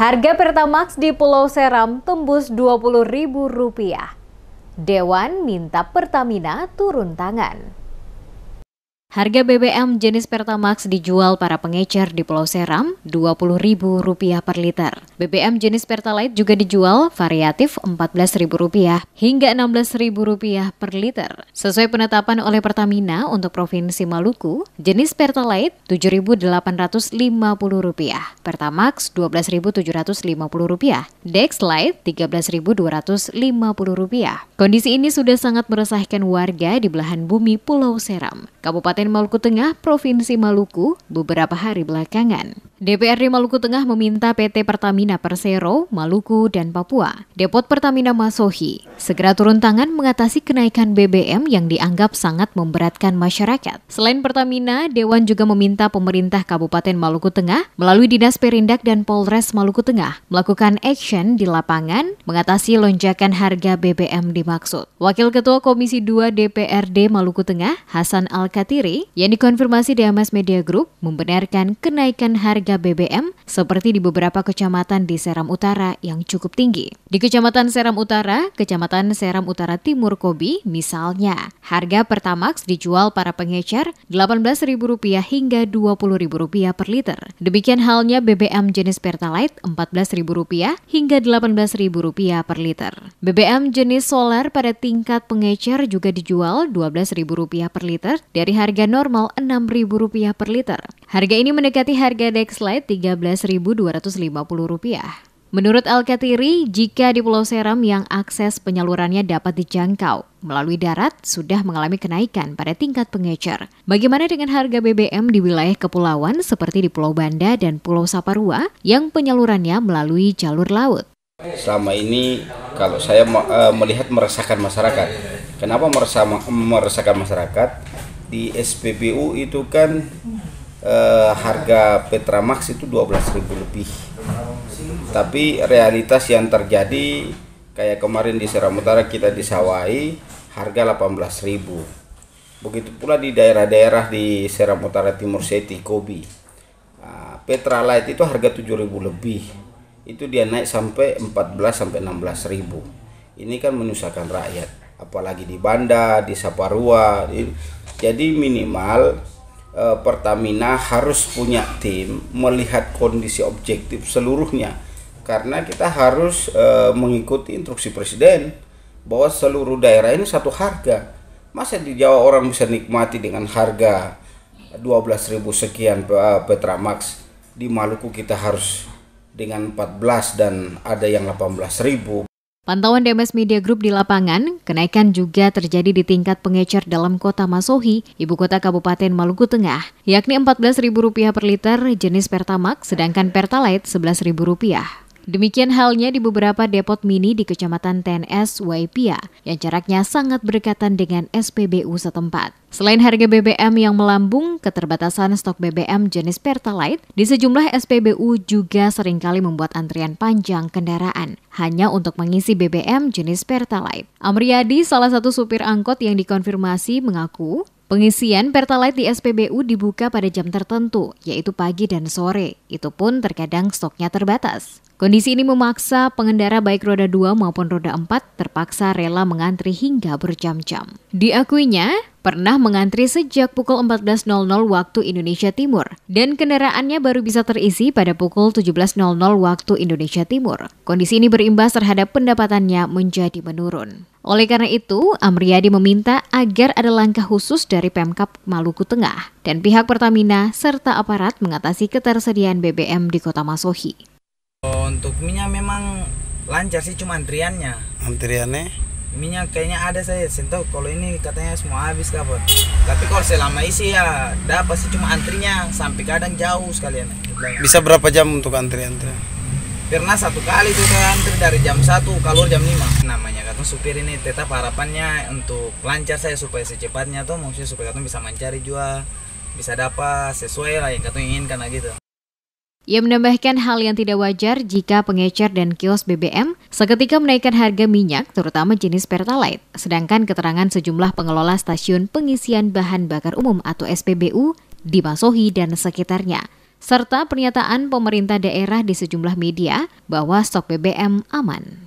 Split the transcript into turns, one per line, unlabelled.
Harga Pertamax di Pulau Seram tembus Rp20.000. Dewan minta Pertamina turun tangan. Harga BBM jenis Pertamax dijual para pengecer di Pulau Seram Rp20.000 per liter. BBM jenis Pertalite juga dijual variatif Rp14.000 hingga Rp16.000 per liter. Sesuai penetapan oleh Pertamina untuk Provinsi Maluku, jenis Pertalite Rp7.850, Pertamax Rp12.750, Dexlite Rp13.250. Kondisi ini sudah sangat meresahkan warga di belahan bumi Pulau Seram, Kabupaten Maluku Tengah, Provinsi Maluku, beberapa hari belakangan. DPRD Maluku Tengah meminta PT Pertamina Persero, Maluku, dan Papua, Depot Pertamina Masohi, segera turun tangan mengatasi kenaikan BBM yang dianggap sangat memberatkan masyarakat. Selain Pertamina, Dewan juga meminta pemerintah Kabupaten Maluku Tengah melalui Dinas Perindak dan Polres Maluku Tengah melakukan action di lapangan mengatasi lonjakan harga BBM dimaksud. Wakil Ketua Komisi 2 DPRD Maluku Tengah, Hasan Al-Katiri, yang dikonfirmasi DMS Media Group, membenarkan kenaikan harga BBM seperti di beberapa kecamatan di Seram Utara yang cukup tinggi. Di Kecamatan Seram Utara, Kecamatan Seram Utara Timur Kobi, misalnya, harga Pertamax dijual para pengecer Rp18.000 hingga Rp20.000 per liter. Demikian halnya BBM jenis Pertalite Rp14.000 hingga Rp18.000 per liter. BBM jenis solar pada tingkat pengecer juga dijual Rp12.000 per liter dari harga normal Rp6.000 per liter. Harga ini mendekati harga Dexlite Rp13.250. Menurut Al-Katiri, jika di Pulau Seram yang akses penyalurannya dapat dijangkau melalui darat sudah mengalami kenaikan pada tingkat pengecer. Bagaimana dengan harga BBM di wilayah kepulauan seperti di Pulau Banda dan Pulau Saparua yang penyalurannya melalui jalur laut?
Selama ini kalau saya melihat meresahkan masyarakat. Kenapa meresahkan masyarakat? Di SPBU itu kan harga Pertamax itu Rp12.000 lebih. Tapi realitas yang terjadi kayak kemarin di Seram Utara kita disawai harga Rp18.000. Begitu pula di daerah-daerah di Seram Utara Timur Seti, Kobi. Pertalite itu harga Rp7.000 lebih. Itu dia naik sampai Rp14.000 sampai Rp16.000. Ini kan menyusahkan rakyat. Apalagi di Banda, di Saparua. Jadi minimal Pertamina harus punya tim melihat kondisi objektif seluruhnya. Karena kita harus mengikuti instruksi Presiden bahwa seluruh daerah ini satu harga. Masa di Jawa orang bisa nikmati dengan harga Rp12.000 sekian Pertamax. Di Maluku kita harus dengan 14 dan ada yang Rp18.000.
Pantauan DMS Media Group di lapangan, kenaikan juga terjadi di tingkat pengecer dalam kota Masohi, ibu kota Kabupaten Maluku Tengah, yakni Rp14.000 per liter jenis Pertamax, sedangkan Pertalite Rp11.000. Demikian halnya di beberapa depot mini di Kecamatan TNS Waipia yang jaraknya sangat berdekatan dengan SPBU setempat. Selain harga BBM yang melambung, keterbatasan stok BBM jenis Pertalite di sejumlah SPBU juga seringkali membuat antrian panjang kendaraan hanya untuk mengisi BBM jenis Pertalite. Amriyadi, salah satu supir angkot yang dikonfirmasi, mengaku pengisian Pertalite di SPBU dibuka pada jam tertentu, yaitu pagi dan sore. Itu pun terkadang stoknya terbatas. Kondisi ini memaksa pengendara baik roda 2 maupun roda 4 terpaksa rela mengantri hingga berjam-jam. Diakuinya, pernah mengantri sejak pukul 14.00 waktu Indonesia Timur dan kendaraannya baru bisa terisi pada pukul 17.00 waktu Indonesia Timur. Kondisi ini berimbas terhadap pendapatannya menjadi menurun. Oleh karena itu, Amriyadi meminta agar ada langkah khusus dari Pemkab Maluku Tengah dan pihak Pertamina serta aparat mengatasi ketersediaan BBM di Kota Masohi.
Untuk minyak memang lancar sih, cuma antriannya. Minyak kayaknya ada, saya tahu kalau ini katanya semua habis kapan. Tapi kalau selama isi ya dapat sih, cuma antrinya sampai kadang jauh sekalian.
Bisa berapa jam untuk antrian?
Pernah satu kali tuh saya antri dari jam 1 keluar jam 5. Namanya katanya supir ini tetap harapannya untuk lancar saya supaya secepatnya tuh, maksudnya supaya katanya bisa mencari juga, bisa dapat sesuai lah yang katanya inginkan gitu.
Ia menambahkan hal yang tidak wajar jika pengecer dan kios BBM seketika menaikkan harga minyak, terutama jenis Pertalite. Sedangkan keterangan sejumlah pengelola stasiun pengisian bahan bakar umum atau SPBU di Masohi dan sekitarnya serta pernyataan pemerintah daerah di sejumlah media bahwa stok BBM aman.